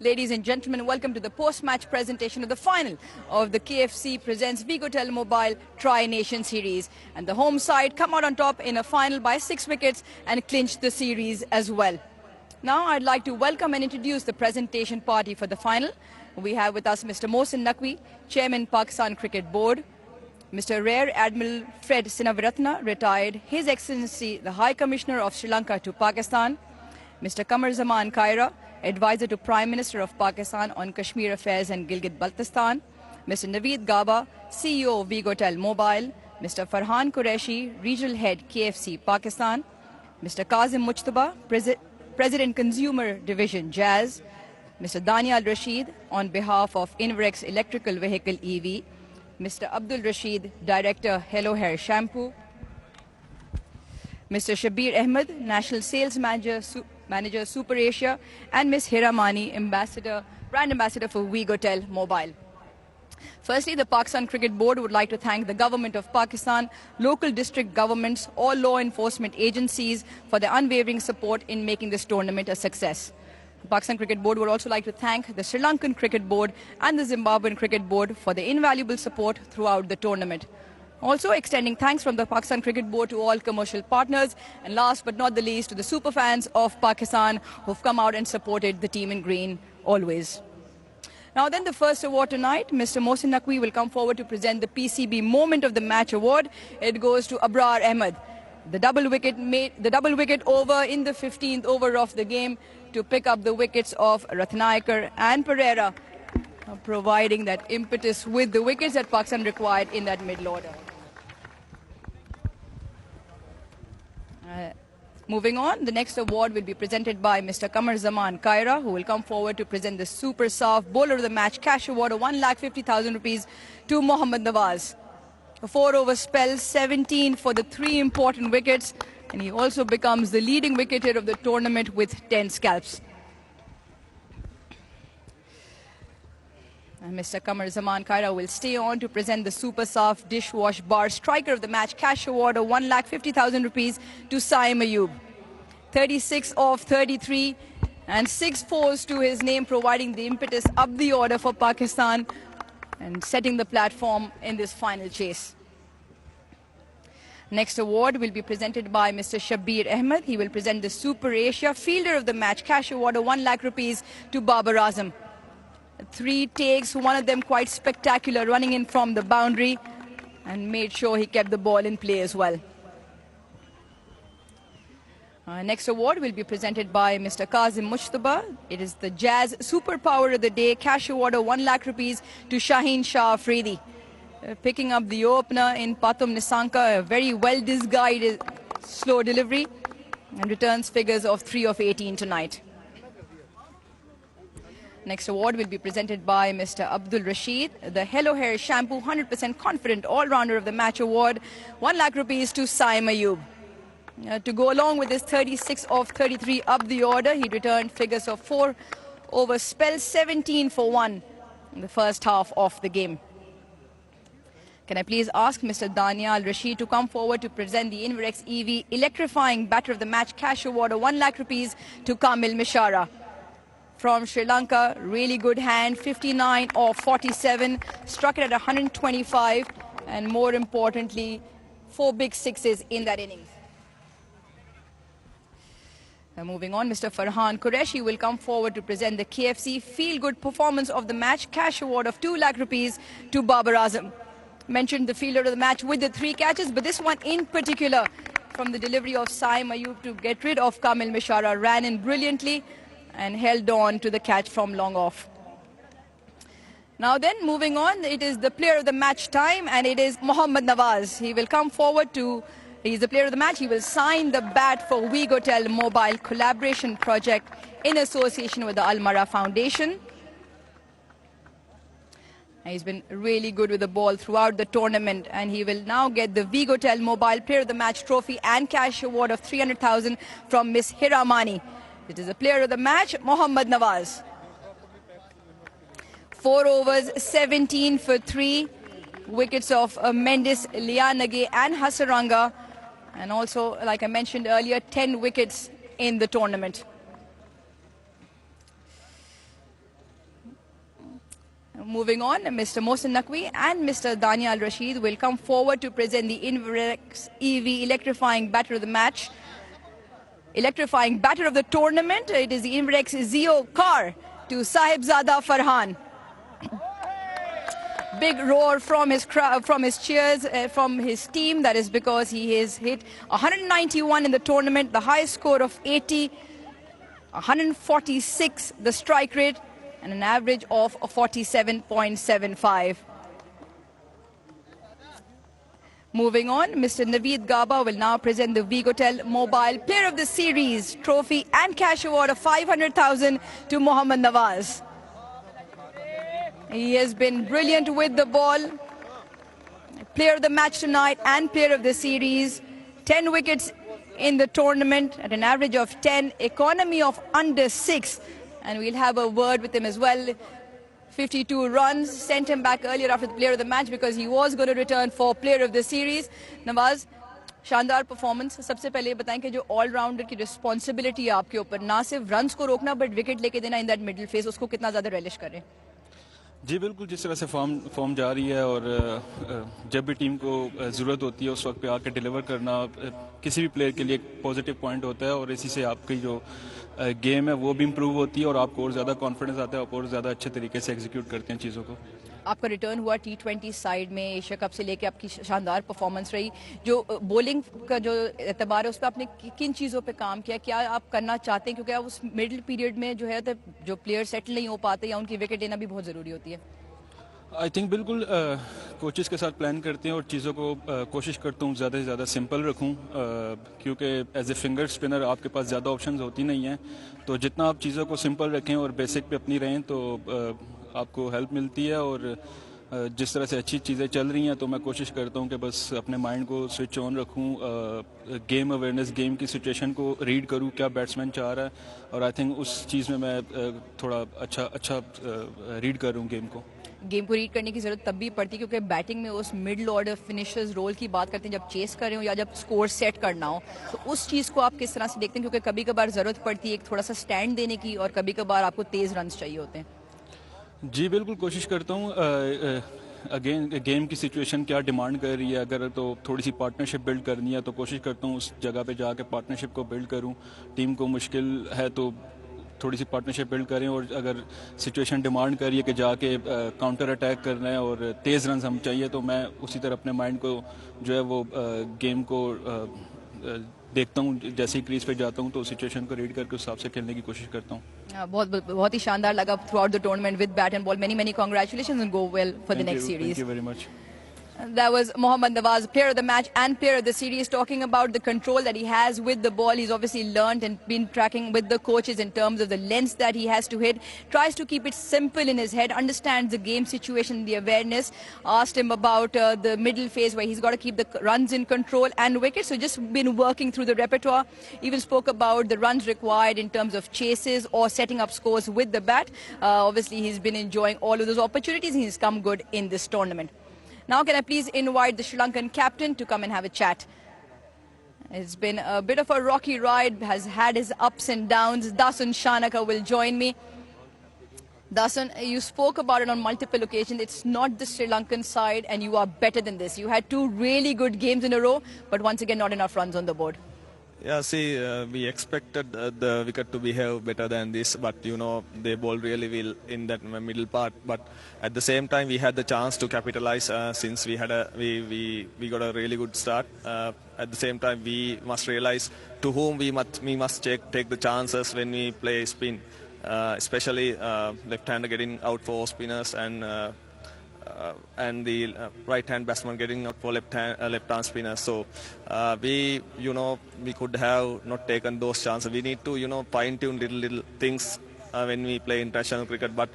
Ladies and gentlemen, welcome to the post-match presentation of the final of the KFC presents Vigotel Mobile Tri-Nation Series. And the home side come out on top in a final by 6 wickets and clinch the series as well. Now I'd like to welcome and introduce the presentation party for the final. We have with us Mr. Mohsin Naqvi, Chairman Pakistan Cricket Board, Mr. Rear Admiral Fred Sinaviratna, retired, His Excellency the High Commissioner of Sri Lanka to Pakistan, Mr. Qamar Zaman Kaira, Advisor to Prime Minister of Pakistan on Kashmir Affairs and Gilgit-Baltistan, Mr. Naveed Gaba, CEO of Vigotel Mobile, Mr. Farhan Qureshi, Regional Head KFC Pakistan, Mr. Kazim Mujtaba, President Consumer Division Jazz, Mr. Danial Rashid on behalf of Inverex Electrical Vehicle EV, Mr. Abdul Rashid, Director Hello Hair Shampoo, Mr. Shabir Ahmed, National Sales Manager Super Asia, and Ms. Hira Mani, Brand Ambassador for Vigotel Mobile. Firstly, the Pakistan Cricket Board would like to thank the Government of Pakistan, local district governments, all law enforcement agencies for their unwavering support in making this tournament a success. The Pakistan Cricket Board would also like to thank the Sri Lankan Cricket Board and the Zimbabwean Cricket Board for their invaluable support throughout the tournament. Also extending thanks from the Pakistan Cricket Board to all commercial partners, and last but not the least to the super fans of Pakistan who've come out and supported the team in green always. Now then, the first award tonight, Mr. Mohsin Naqvi will come forward to present the PCB Moment of the Match award. It goes to Abrar Ahmed, the double wicket over in the 15th over of the game to pick up the wickets of Rathnayakar and Pereira, providing that impetus with the wickets that Pakistan required in that middle order. Moving on, the next award will be presented by Mr. Qamar Zaman Kaira, who will come forward to present the Super Soft Bowler of the Match cash award of 1,50,000 rupees to Mohammad Nawaz. A 4-over spell, 17 for the 3 important wickets, and he also becomes the leading wicketer of the tournament with 10 scalps. And Mr. Qamar Zaman Kaira will stay on to present the Super Soft Dishwash Bar Striker of the Match cash award of 1,50,000 rupees to Saim Ayub. 36 of 33 and 6 fours to his name, providing the impetus up the order for Pakistan and setting the platform in this final chase. Next award will be presented by Mr. Shabir Ahmed. He will present the Super Asia Fielder of the Match cash award of 1 lakh rupees to Babar Azam. 3 takes, one of them quite spectacular, running in from the boundary, and made sure he kept the ball in play as well. Next award will be presented by Mr. Kazim Mujtaba. It is the Jazz Superpower of the Day cash award of 1 lakh rupees to Shaheen Shah Afridi. Picking up the opener in Patum Nisanka, a very well disguised slow delivery, and returns figures of 3 of 18 tonight. Next award will be presented by Mr. Abdul Rashid, the Hello Hair Shampoo 100% Confident All-Rounder of the Match award, 1 lakh rupees to Saim Ayub. To go along with his 36 of 33 up the order, he returned figures of 4 over spell, 17 for 1 in the first half of the game. Can I please ask Mr. Danial Rashid to come forward to present the Inverex EV Electrifying Batter of the Match cash award of 1 lakh rupees to Kamil Mishara. From Sri Lanka, really good hand, 59 of 47, struck it at 125, and more importantly, 4 big sixes in that innings. Now moving on, Mr. Farhan Qureshi will come forward to present the KFC Feel Good Performance of the Match cash award of 2 lakh rupees to Babar Azam. Mentioned the fielder of the match with the 3 catches, but this one in particular, from the delivery of Saim Ayub to get rid of Kamil Mishara, ran in brilliantly and held on to the catch from long off. Now then, moving on, it is the player of the match time, and it is Mohammad Nawaz. He will come forward he's the player of the match. He will sign the bat for Vigotel Mobile Collaboration Project in association with the Almara Foundation. He's been really good with the ball throughout the tournament, and he will now get the Vigotel Mobile Player of the Match trophy and cash award of 300,000 from Ms. Hira Mani. It is the player of the match, Mohammad Nawaz. 4 overs, 17 for 3. Wickets of Mendes, Lianage and Hasaranga. And also, like I mentioned earlier, 10 wickets in the tournament. Moving on, Mr. Mohsin Naqvi and Mr. Daniel Rashid will come forward to present the Inverex EV electrifying batter of the match. Electrifying batter of the tournament. It is the Inverex Zeo car to Sahibzada Farhan. Big roar from his cheers from his team. That is because he has hit 191 in the tournament, the highest score of 80, 146 the strike rate, and an average of 47.75. Moving on, Mr. Naveed Gaba will now present the Vigotel Mobile Player of the Series trophy and cash award of 500,000 to Mohammad Nawaz. He has been brilliant with the ball. Player of the match tonight and player of the series. 10 wickets in the tournament at an average of 10, economy of under 6. And we'll have a word with him as well. 52 runs, sent him back earlier after the player of the match because he was going to return for player of the series. Nawaz, शानदार performance. सबसे पहले बताएं कि जो allrounder की responsibility है आपके ऊपर, ना सिर्फ रन्स को रोकना बट विकेट लेके देना इन दैट मिडिल फेस, उसको कितना ज़्यादा रिलिश करें? जी बिल्कुल, जिस तरह से फॉर्म जा रही है और जब भी टीम को ज़रूरत होती है उस वक्त पे आके डिलीवर करना किसी भी प्लेयर के लिए एक पॉजिटिव पॉइंट होता है और इसी से आपकी जो गेम है वो भी इम्प्रूव होती है और आपको और ज़्यादा कॉन्फिडेंस आता है, आप और ज़्यादा अच्छे तरीके से एग्जीक्यूट करते हैं चीज़ों को. आपका रिटर्न हुआ T20 साइड में, एशिया कप से लेके आपकी शानदार परफॉर्मेंस रही. जो बॉलिंग का जो एतबार है उस पर आपने किन चीज़ों पे काम किया, क्या आप करना चाहते हैं, क्योंकि आप उस मिडिल पीरियड में जो है जो प्लेयर सेटल नहीं हो पाते या उनकी विकेट लेना भी बहुत ज़रूरी होती है? आई थिंक बिल्कुल कोचेस के साथ प्लान करते हैं और चीज़ों को कोशिश करता हूँ ज़्यादा से ज़्यादा सिंपल रखूँ, क्योंकि एज ए फिंगर स्पिनर आपके पास ज़्यादा ऑप्शंस होती नहीं हैं. तो जितना आप चीज़ों को सिंपल रखें और बेसिक पे अपनी रहें तो आपको हेल्प मिलती है. और जिस तरह से अच्छी चीज़ें चल रही हैं तो मैं कोशिश करता हूँ कि बस अपने माइंड को स्विच ऑन रखूँ, गेम अवेयरनेस, गेम की सिचुएशन को रीड करूँ, क्या बैट्समैन चाह रहा है, और आई थिंक उस चीज़ में मैं थोड़ा अच्छा रीड कर रहा हूँ गेम को. गेम को रीड करने की ज़रूरत तब भी पड़ती है क्योंकि बैटिंग में उस मिडल ऑर्डर फिनिशर्स रोल की बात करते हैं, जब चेस कर रहे हो या जब स्कोर सेट करना हो, तो उस चीज़ को आप किस तरह से देखते हैं, क्योंकि कभी कभार ज़रूरत पड़ती है एक थोड़ा सा स्टैंड देने की और कभी कभार आपको तेज़ रन्स चाहिए होते हैं? जी बिल्कुल, कोशिश करता हूँ. अगेन गेम की सिचुएशन क्या डिमांड कर रही है, अगर तो थोड़ी सी पार्टनरशिप बिल्ड करनी है तो कोशिश करता हूँ उस जगह पे जाके पार्टनरशिप को बिल्ड करूँ. टीम को मुश्किल है तो थोड़ी सी पार्टनरशिप बिल्ड करें, और अगर सिचुएशन डिमांड कर रही है कि जाके काउंटर अटैक करना है और तेज़ रन हम चाहिए तो मैं उसी तरह अपने माइंड को जो है वो गेम को देखता हूँ. जैसे ही क्रीज पे जाता हूँ तो सिचुएशन को रीड करके उस हिसाब से खेलने की कोशिश करता हूँ. बहुत ही शानदार लगा through out the tournament with bat and ball. Many congratulations and go well for the next series. Thank you very much. That was Mohammad Nawaz, player of the match and player of the series, talking about the control that he has with the ball. He's obviously learned and been tracking with the coaches in terms of the lengths that he has to hit. Tries to keep it simple in his head, understands the game situation, the awareness. Asked him about the middle phase where he's got to keep the runs in control and wickets. So just been working through the repertoire. Even spoke about the runs required in terms of chases or setting up scores with the bat. Obviously, he's been enjoying all of those opportunities and he's come good in this tournament. Now can I please invite the Sri Lankan captain to come and have a chat. It's been a bit of a rocky ride, has had his ups and downs. Dasun Shanaka will join me. Dasun, you spoke about it on multiple occasions. It's not the Sri Lankan side and you are better than this. You had 2 really good games in a row, but once again not enough runs on the board. Yeah, see, we expected the wicket to behave better than this, but you know they bowled really well in that middle part. But at the same time, we had the chance to capitalize since we had we got a really good start. At the same time, we must realize to whom we must take the chances when we play spin, especially left-hander getting out for spinners and the right-hand batsman getting out for left-hand spinner. So we could have not taken those chances. We need to fine-tune little things when we play international cricket. But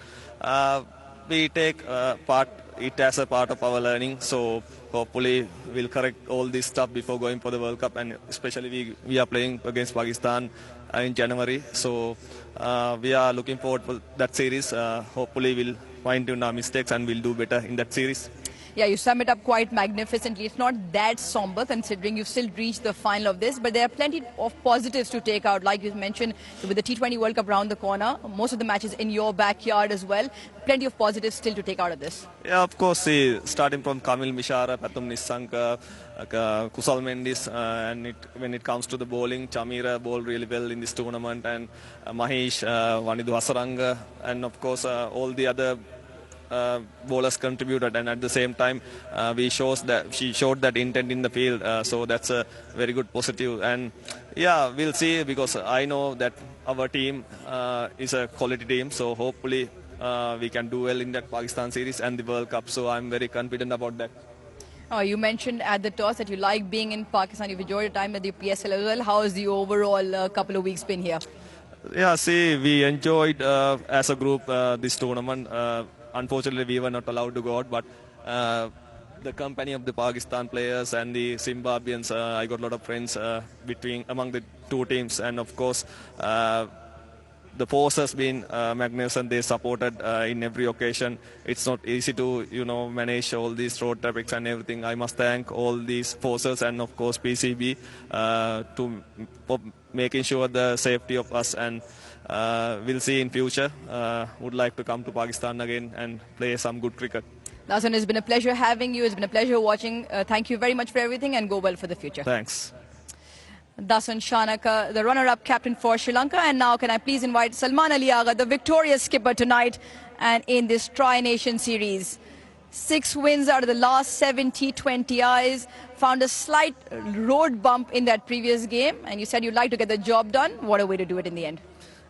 we take it as a part of our learning. So hopefully we'll correct all this stuff before going for the World Cup. And especially we are playing against Pakistan in January. So we are looking forward for that series. Hopefully we'll fine-tune our mistakes and we'll do better in that series. Yeah, you sum it up quite magnificently. It's not that somber considering you've still reached the final of this, but there are plenty of positives to take out. Like you mentioned, with the T20 World Cup round the corner, most of the matches in your backyard as well. Plenty of positives still to take out of this. Yeah, of course, see, starting from Kamil Mishara, Pathum Nissanka, Kusal Mendis, and when it comes to the bowling, Chamira bowled really well in this tournament, and Mahesh, Vanidu Hasaranga, and of course all the other bowlers contributed, and at the same time she showed that intent in the field, so that's a very good positive. And yeah, we'll see, because I know that our team is a quality team, so hopefully we can do well in that Pakistan series and the World Cup, so I'm very confident about that. You mentioned at the toss that you like being in Pakistan. You've enjoyed your time at the PSL as well. How has the overall couple of weeks been here? Yeah, see, we enjoyed as a group this tournament. Unfortunately, we were not allowed to go out, but the company of the Pakistan players and the Zimbabweans, I got a lot of friends among the two teams, and of course the force has been magnificent. They supported in every occasion. It's not easy to manage all these road traffics and everything. I must thank all these forces and of course PCB for making sure the safety of us, and we'll see in future. Would like to come to Pakistan again and play some good cricket. Dasan, it's been a pleasure having you. It's been a pleasure watching. Thank you very much for everything, and go well for the future. Thanks. Dasan Shanaka, the runner-up captain for Sri Lanka. And now can I please invite Salman Ali Agha, the victorious skipper tonight and in this Tri-Nation series. 6 wins out of the last 7 T20Is. Found a slight road bump in that previous game, and you said you'd like to get the job done. What a way to do it in the end.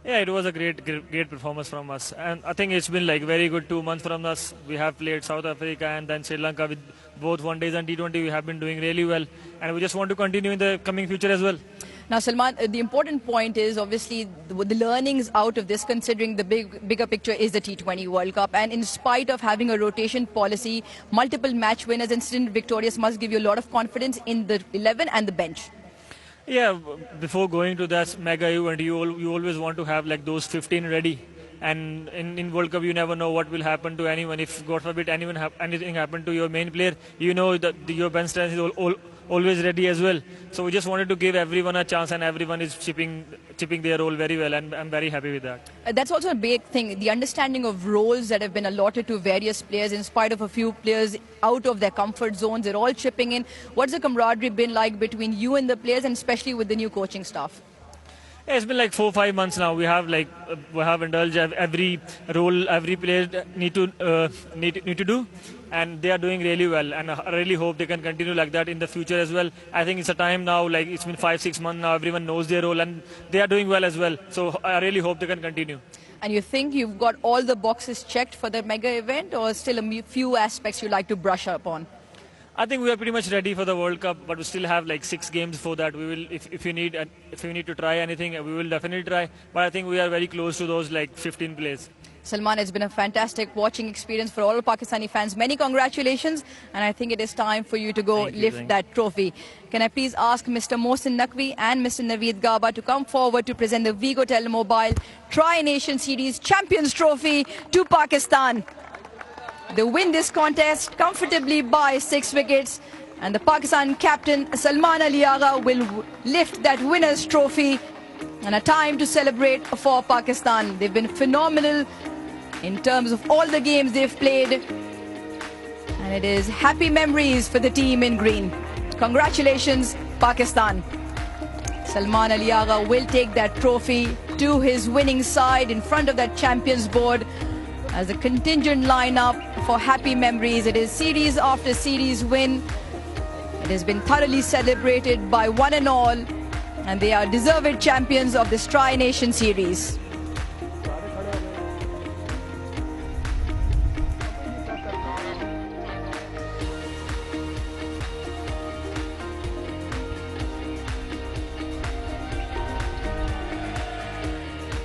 Yeah, it was a great performance from us, and I think it's been like very good 2 months from us. We have played South Africa and then Sri Lanka with both one days and T20. We have been doing really well, and we just want to continue in the coming future as well. Now, Salman, the important point is obviously the learnings out of this, considering the bigger picture is the T20 World Cup. And in spite of having a rotation policy, multiple match winners and stint victorious must give you a lot of confidence in the 11 and the bench. Yeah, before going to that mega event, you always want to have like those 15 ready. And in World Cup, you never know what will happen to anyone. If, God forbid, anything happen to your main player, you know that your bench strength is always ready as well. So we just wanted to give everyone a chance, and everyone is chipping their role very well, and I'm very happy with that. That's also a big thing, the understanding of roles that have been allotted to various players. In spite of a few players out of their comfort zones, they're all chipping in. What's the camaraderie been like between you and the players, and especially with the new coaching staff? Yeah, it's been like 4 or 5 months now. We have indulged every role every player need to do, and they are doing really well. And I really hope they can continue like that in the future as well. I think it's a time now. Like it's been 5-6 months now. Everyone knows their role, and they are doing well as well. So I really hope they can continue. And you think you've got all the boxes checked for the mega event, or still a few aspects you'd like to brush up on? I think we are pretty much ready for the World Cup, but we still have like 6 games before that. We will, if you need to try anything, we will definitely try. But I think we are very close to those like 15 plays. Salman, it's been a fantastic watching experience for all Pakistani fans. Many congratulations, and I think it is time for you to go lift that trophy. Can I please ask Mr. Mohsin Naqvi and Mr. Naveed Gaba to come forward to present the Vigotel Mobile Tri-Nation Series Champions Trophy to Pakistan. They win this contest comfortably by 6 wickets, and the Pakistan captain Salman Ali Agha will lift that winner's trophy, and a time to celebrate for Pakistan. They've been phenomenal in terms of all the games they've played, and it is happy memories for the team in green. Congratulations, Pakistan. Salman Ali Agha will take that trophy to his winning side in front of that champions board as a contingent lineup for happy memories. It is series after series win. It has been thoroughly celebrated by one and all, and they are deserved champions of this Tri-Nation series.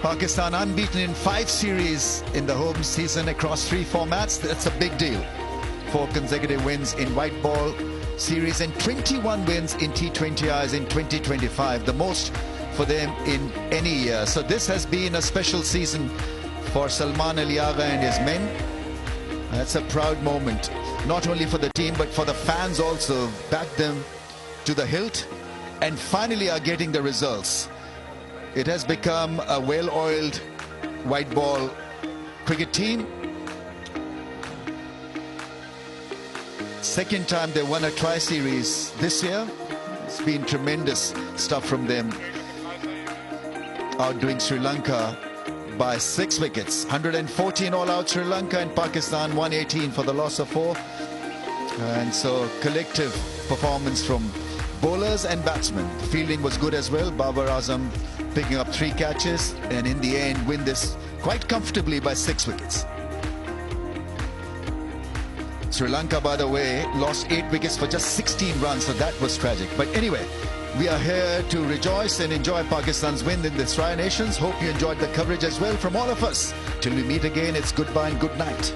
Pakistan unbeaten in 5 series in the home season across 3 formats. That's a big deal. 4 consecutive wins in white ball series and 21 wins in T20Is in 2025, the most for them in any year. So this has been a special season for Salman Ali Agha and his men. That's a proud moment. not only for the team but for the fans also, backed them to the hilt and finally are getting the results. It has become a well-oiled white ball cricket team. Second time they won a tri-series this year. It's been tremendous stuff from them, outdoing Sri Lanka by 6 wickets. 114 all out Sri Lanka, and Pakistan 118 for the loss of 4. And so collective performance from bowlers and batsmen. Fielding was good as well. Babar Azam picking up 3 catches and in the end win this quite comfortably by 6 wickets. Sri Lanka, by the way, lost 8 wickets for just 16 runs, so that was tragic. But anyway, we are here to rejoice and enjoy Pakistan's win in the Tri Nations. Hope you enjoyed the coverage as well from all of us. Till we meet again, it's goodbye and good night.